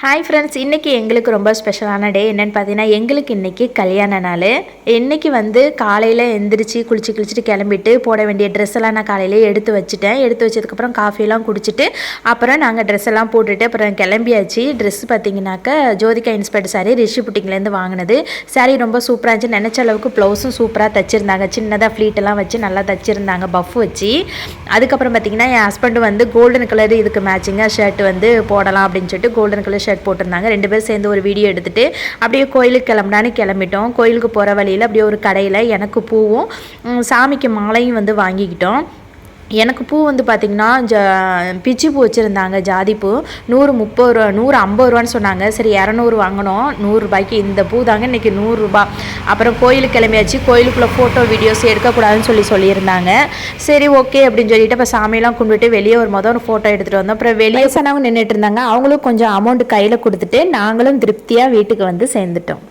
Hi friends, இன்றைக்கி எங்களுக்கு ரொம்ப ஸ்பெஷலான டே என்னென்னு பார்த்தீங்கன்னா, எங்களுக்கு இன்றைக்கி கல்யாண நாள். இன்றைக்கி காலையில் எந்திரிச்சு குளிச்சுட்டு கிளம்பிட்டு போட வேண்டிய ட்ரெஸ் எல்லாம் நான் காலையிலே எடுத்து வச்சதுக்கப்புறம் காஃபியெல்லாம் குடிச்சிட்டு அப்புறம் நாங்கள் ட்ரெஸ் எல்லாம் போட்டுட்டு அப்புறம் கிளம்பியாச்சு. ட்ரெஸ் பார்த்தீங்கன்னாக்கா ஜோதிகா இன்ஸ்பெக்ட் சாரி ரிஷி புட்டிங்லேருந்து வாங்கினது. சாரி ரொம்ப சூப்பராக இருந்துச்சு. நினச்ச அளவுக்கு ப்ளவுஸும் சூப்பராக தைச்சிருந்தாங்க. சின்னதாக ஃப்ளீட்டெல்லாம் வச்சு நல்லா தைச்சிருந்தாங்க, பஃப் வச்சு. அதுக்கப்புறம் பார்த்தீங்கன்னா என் ஹஸ்பண்டு கோல்டன் கலர் இதுக்கு மேட்சிங்காக ஷர்ட் போடலாம் அப்படின்னு சொல்லிட்டு கோல்டன் கலர் ஷர்ட் போட்டிருந்தாங்க. 2 பேரும் சேர்ந்து ஒரு வீடியோ எடுத்துட்டு அப்படியே கோயிலுக்கு கிளம்பிட்டோம். கோயிலுக்கு போகிற வழியில் அப்படியே ஒரு கடையில் எனக்கு பூவும் சாமிக்கு மாலையும் வாங்கிக்கிட்டோம். எனக்கு பூ பார்த்திங்கன்னா பிச்சி பூ வச்சுருந்தாங்க. ஜாதி பூ 130 ரூபா 150 ரூபான்னு சொன்னாங்க. சரி 200 வாங்கினோம். 100 ரூபாய்க்கு இந்த பூ தாங்க இன்றைக்கி 100 ரூபா. அப்புறம் கோயிலுக்கு கிளம்பியாச்சு. கோயிலுக்குள்ளே ஃபோட்டோ வீடியோஸ் எடுக்கக்கூடாதுன்னு சொல்லியிருந்தாங்க. சரி ஓகே அப்படின்னு சொல்லிட்டு இப்போ சாமியெல்லாம் கும்பிட்டு வெளியே ஒரு ஃபோட்டோ எடுத்துகிட்டு வந்தோம். அப்புறம் வெளியே சொன்னவங்க நின்றுட்டு இருந்தாங்க. அவங்களும் கொஞ்சம் அமௌண்ட் கையில் கொடுத்துட்டு நாங்களும் திருப்தியாக வீட்டுக்கு சேர்ந்துட்டோம்.